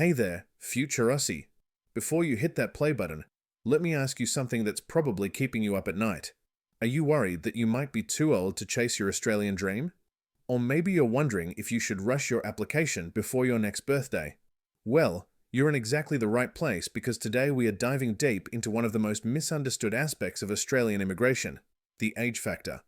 Hey there, future Aussie. Before you hit that play button, let me ask you something that's probably keeping you up at night. Are you worried that you might be too old to chase your Australian dream? Or maybe you're wondering if you should rush your application before your next birthday. Well, you're in exactly the right place because today we are diving deep into one of the most misunderstood aspects of Australian immigration, the age factor.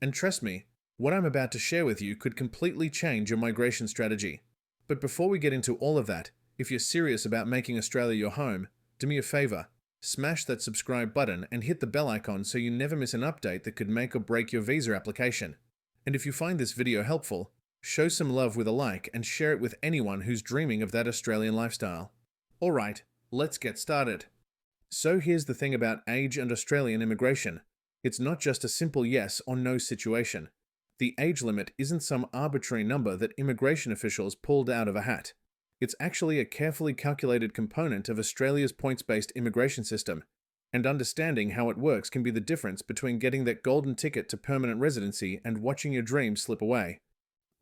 And trust me, what I'm about to share with you could completely change your migration strategy. But before we get into all of that, if you're serious about making Australia your home, do me a favor, smash that subscribe button and hit the bell icon so you never miss an update that could make or break your visa application. And if you find this video helpful, show some love with a like and share it with anyone who's dreaming of that Australian lifestyle. Alright, let's get started. So here's the thing about age and Australian immigration. It's not just a simple yes or no situation. The age limit isn't some arbitrary number that immigration officials pulled out of a hat. It's actually a carefully calculated component of Australia's points-based immigration system, and understanding how it works can be the difference between getting that golden ticket to permanent residency and watching your dreams slip away.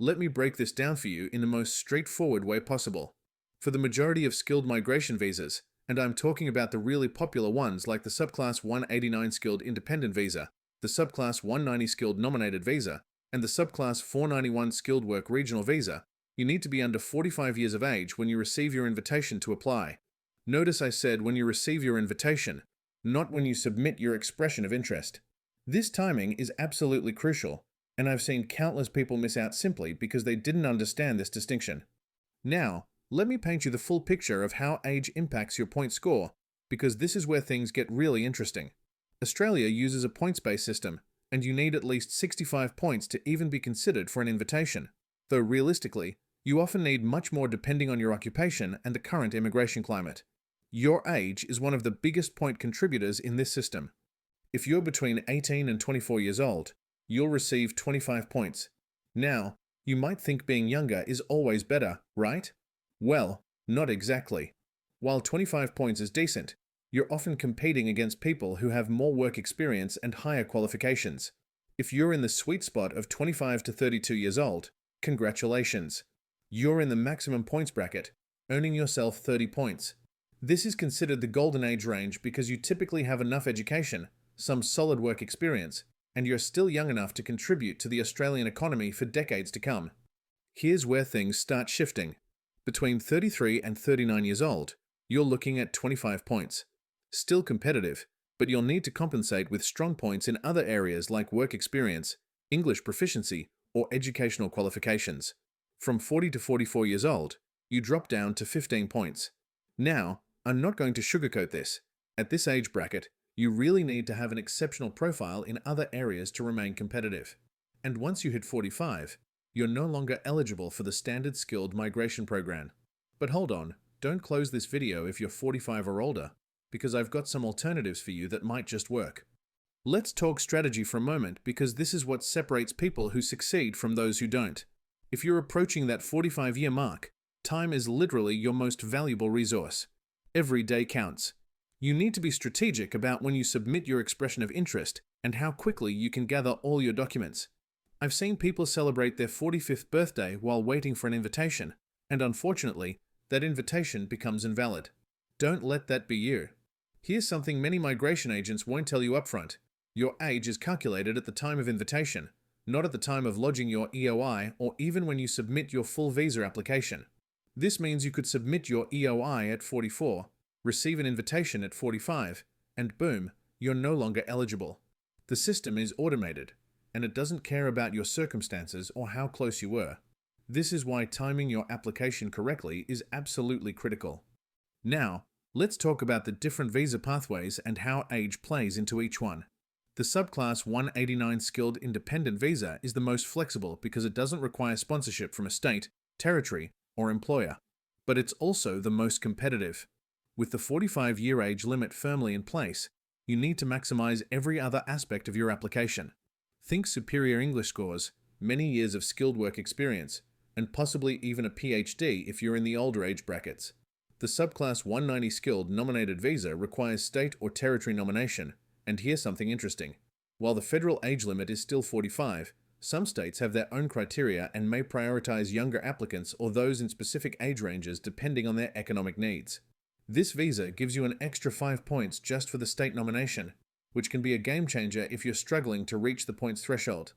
Let me break this down for you in the most straightforward way possible. For the majority of skilled migration visas, and I'm talking about the really popular ones like the Subclass 189 Skilled Independent Visa, the Subclass 190 Skilled Nominated Visa, and the Subclass 491 Skilled Work Regional Visa, you need to be under 45 years of age when you receive your invitation to apply. Notice I said when you receive your invitation, not when you submit your expression of interest. This timing is absolutely crucial, and I've seen countless people miss out simply because they didn't understand this distinction. Now, let me paint you the full picture of how age impacts your point score, because this is where things get really interesting. Australia uses a points-based system, and you need at least 65 points to even be considered for an invitation, though realistically, you often need much more depending on your occupation and the current immigration climate. Your age is one of the biggest point contributors in this system. If you're between 18 and 24 years old, you'll receive 25 points. Now, you might think being younger is always better, right? Well, not exactly. While 25 points is decent, you're often competing against people who have more work experience and higher qualifications. If you're in the sweet spot of 25 to 32 years old, congratulations. You're in the maximum points bracket, earning yourself 30 points. This is considered the golden age range because you typically have enough education, some solid work experience, and you're still young enough to contribute to the Australian economy for decades to come. Here's where things start shifting. Between 33 and 39 years old, you're looking at 25 points. Still competitive, but you'll need to compensate with strong points in other areas like work experience, English proficiency, or educational qualifications. From 40 to 44 years old, you drop down to 15 points. Now, I'm not going to sugarcoat this. At this age bracket, you really need to have an exceptional profile in other areas to remain competitive. And once you hit 45, you're no longer eligible for the standard skilled migration program. But hold on, don't close this video if you're 45 or older, because I've got some alternatives for you that might just work. Let's talk strategy for a moment because this is what separates people who succeed from those who don't. If you're approaching that 45-year mark, time is literally your most valuable resource. Every day counts. You need to be strategic about when you submit your expression of interest and how quickly you can gather all your documents. I've seen people celebrate their 45th birthday while waiting for an invitation, and unfortunately, that invitation becomes invalid. Don't let that be you. Here's something many migration agents won't tell you upfront. Your age is calculated at the time of invitation, not at the time of lodging your EOI or even when you submit your full visa application. This means you could submit your EOI at 44, receive an invitation at 45, and boom, you're no longer eligible. The system is automated, and it doesn't care about your circumstances or how close you were. This is why timing your application correctly is absolutely critical. Now, let's talk about the different visa pathways and how age plays into each one. The Subclass 189 Skilled Independent Visa is the most flexible because it doesn't require sponsorship from a state, territory, or employer. But it's also the most competitive. With the 45-year age limit firmly in place, you need to maximize every other aspect of your application. Think superior English scores, many years of skilled work experience, and possibly even a PhD if you're in the older age brackets. The Subclass 190 Skilled Nominated Visa requires state or territory nomination, and here's something interesting. While the federal age limit is still 45, Some states have their own criteria and may prioritize younger applicants or those in specific age ranges depending on their economic needs. This visa gives you an extra 5 points just for the state nomination, which can be a game changer if you're struggling to reach the points threshold.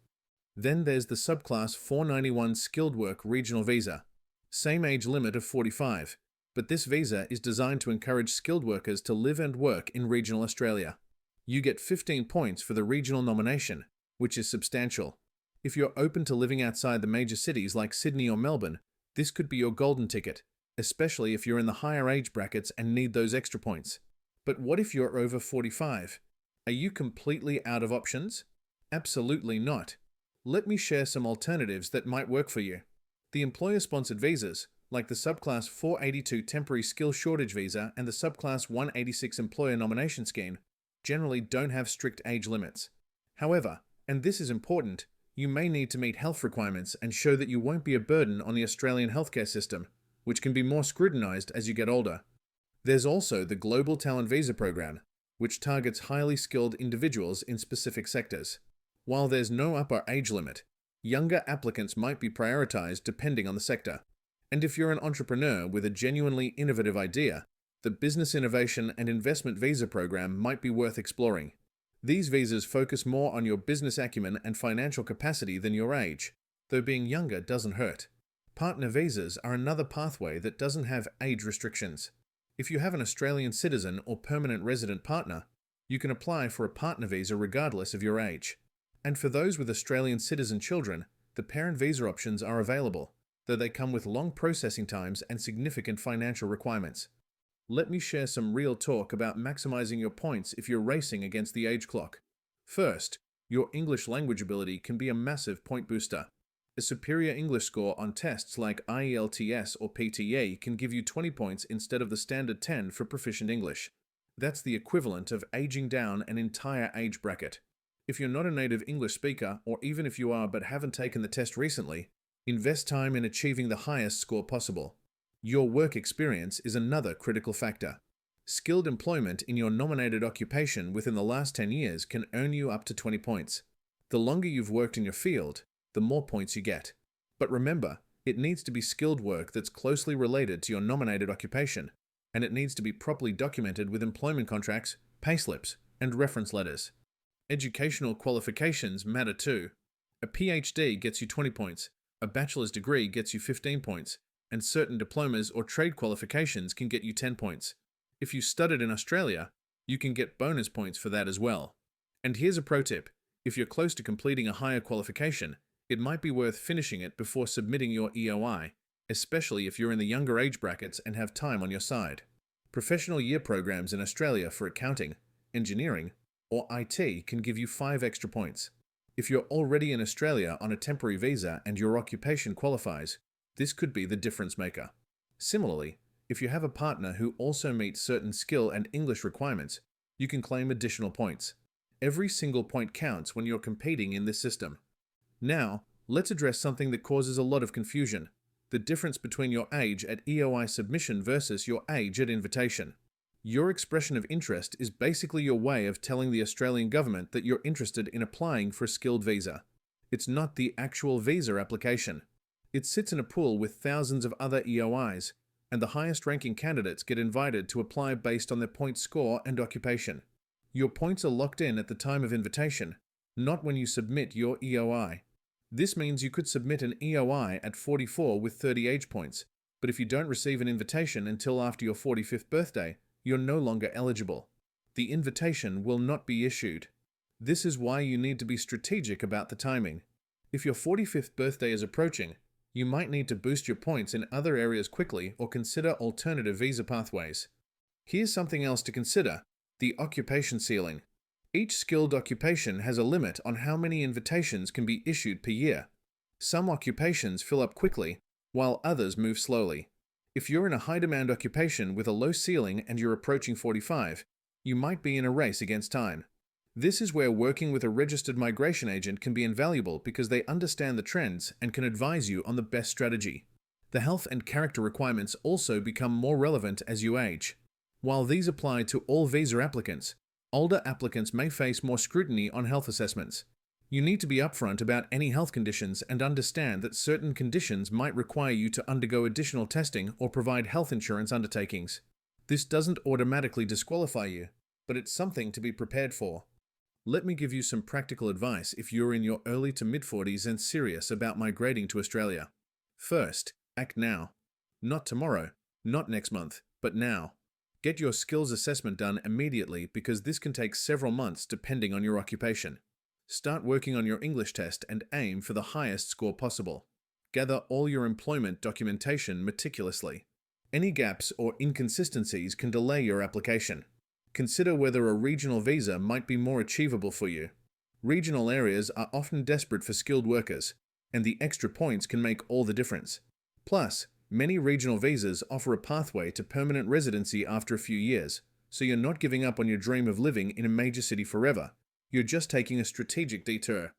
Then there's the Subclass 491 Skilled Work Regional Visa. Same age limit of 45, but this visa is designed to encourage skilled workers to live and work in regional Australia. You get 15 points for the regional nomination, which is substantial. If you're open to living outside the major cities like Sydney or Melbourne, this could be your golden ticket, especially if you're in the higher age brackets and need those extra points. But what if you're over 45? Are you completely out of options? Absolutely not. Let me share some alternatives that might work for you. The employer-sponsored visas, like the Subclass 482 Temporary Skill Shortage Visa and the Subclass 186 Employer Nomination Scheme, generally don't have strict age limits. However, and this is important, you may need to meet health requirements and show that you won't be a burden on the Australian healthcare system, which can be more scrutinised as you get older. There's also the Global Talent Visa Program, which targets highly skilled individuals in specific sectors. While there's no upper age limit, younger applicants might be prioritised depending on the sector. And if you're an entrepreneur with a genuinely innovative idea, the Business Innovation and Investment Visa Program might be worth exploring. These visas focus more on your business acumen and financial capacity than your age, though being younger doesn't hurt. Partner visas are another pathway that doesn't have age restrictions. If you have an Australian citizen or permanent resident partner, you can apply for a partner visa regardless of your age. And for those with Australian citizen children, the parent visa options are available, though they come with long processing times and significant financial requirements. Let me share some real talk about maximizing your points if you're racing against the age clock. First, your English language ability can be a massive point booster. A superior English score on tests like IELTS or PTE can give you 20 points instead of the standard 10 for proficient English. That's the equivalent of aging down an entire age bracket. If you're not a native English speaker, or even if you are but haven't taken the test recently, invest time in achieving the highest score possible. Your work experience is another critical factor. Skilled employment in your nominated occupation within the last 10 years can earn you up to 20 points. The longer you've worked in your field, the more points you get. But remember, it needs to be skilled work that's closely related to your nominated occupation, and it needs to be properly documented with employment contracts, payslips, and reference letters. Educational qualifications matter too. A PhD gets you 20 points, a bachelor's degree gets you 15 points, and certain diplomas or trade qualifications can get you 10 points. If you studied in Australia, you can get bonus points for that as well. And here's a pro tip. If you're close to completing a higher qualification, it might be worth finishing it before submitting your EOI, especially if you're in the younger age brackets and have time on your side. Professional year programs in Australia for accounting, engineering, or IT can give you 5 extra points. If you're already in Australia on a temporary visa and your occupation qualifies, this could be the difference maker. Similarly, if you have a partner who also meets certain skill and English requirements, you can claim additional points. Every single point counts when you're competing in this system. Now, let's address something that causes a lot of confusion: the difference between your age at EOI submission versus your age at invitation. Your expression of interest is basically your way of telling the Australian government that you're interested in applying for a skilled visa. It's not the actual visa application. It sits in a pool with thousands of other EOIs, and the highest ranking candidates get invited to apply based on their point score and occupation. Your points are locked in at the time of invitation, not when you submit your EOI. This means you could submit an EOI at 44 with 30 age points, but if you don't receive an invitation until after your 45th birthday, you're no longer eligible. The invitation will not be issued. This is why you need to be strategic about the timing. If your 45th birthday is approaching, you might need to boost your points in other areas quickly or consider alternative visa pathways. Here's something else to consider: the occupation ceiling. Each skilled occupation has a limit on how many invitations can be issued per year. Some occupations fill up quickly, while others move slowly. If you're in a high-demand occupation with a low ceiling and you're approaching 45, you might be in a race against time. This is where working with a registered migration agent can be invaluable because they understand the trends and can advise you on the best strategy. The health and character requirements also become more relevant as you age. While these apply to all visa applicants, older applicants may face more scrutiny on health assessments. You need to be upfront about any health conditions and understand that certain conditions might require you to undergo additional testing or provide health insurance undertakings. This doesn't automatically disqualify you, but it's something to be prepared for. Let me give you some practical advice if you're in your early to mid-40s and serious about migrating to Australia. First, act now. Not tomorrow, not next month, but now. Get your skills assessment done immediately because this can take several months depending on your occupation. Start working on your English test and aim for the highest score possible. Gather all your employment documentation meticulously. Any gaps or inconsistencies can delay your application. Consider whether a regional visa might be more achievable for you. Regional areas are often desperate for skilled workers, and the extra points can make all the difference. Plus, many regional visas offer a pathway to permanent residency after a few years, so you're not giving up on your dream of living in a major city forever. You're just taking a strategic detour.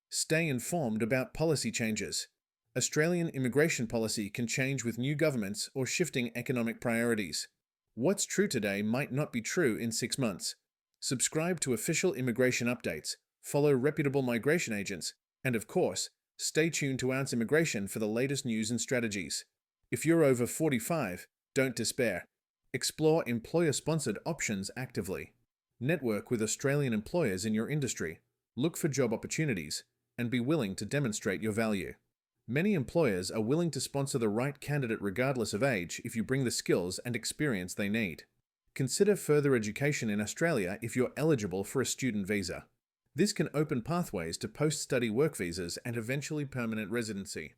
Stay informed about policy changes. Australian immigration policy can change with new governments or shifting economic priorities. What's true today might not be true in 6 months. Subscribe to official immigration updates, follow reputable migration agents, and of course, stay tuned to Ounce Immigration for the latest news and strategies. If you're over 45, don't despair. Explore employer-sponsored options actively. Network with Australian employers in your industry, look for job opportunities, and be willing to demonstrate your value. Many employers are willing to sponsor the right candidate regardless of age if you bring the skills and experience they need. Consider further education in Australia if you're eligible for a student visa. This can open pathways to post-study work visas and eventually permanent residency.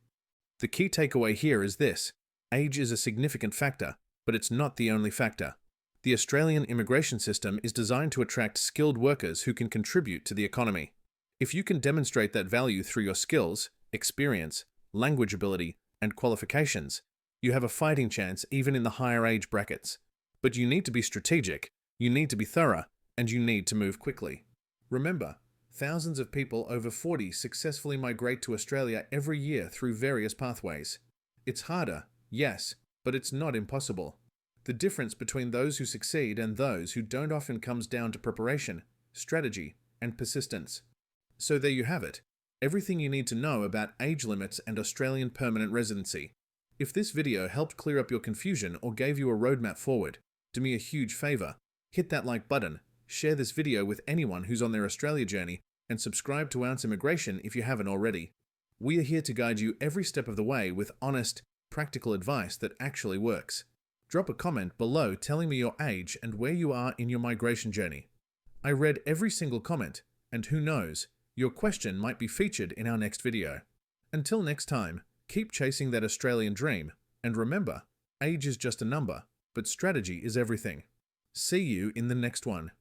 The key takeaway here is this: age is a significant factor, but it's not the only factor. The Australian immigration system is designed to attract skilled workers who can contribute to the economy. If you can demonstrate that value through your skills, experience, language ability, and qualifications, you have a fighting chance even in the higher age brackets. But you need to be strategic, you need to be thorough, and you need to move quickly. Remember, thousands of people over 40 successfully migrate to Australia every year through various pathways. It's harder, yes, but it's not impossible. The difference between those who succeed and those who don't often comes down to preparation, strategy, and persistence. So there you have it. Everything you need to know about age limits and Australian permanent residency. If this video helped clear up your confusion or gave you a roadmap forward, do me a huge favor. Hit that like button, share this video with anyone who's on their Australia journey, and subscribe to Ounce Immigration if you haven't already. We are here to guide you every step of the way with honest, practical advice that actually works. Drop a comment below telling me your age and where you are in your migration journey. I read every single comment, and who knows, your question might be featured in our next video. Until next time, keep chasing that Australian dream, and remember, age is just a number, but strategy is everything. See you in the next one.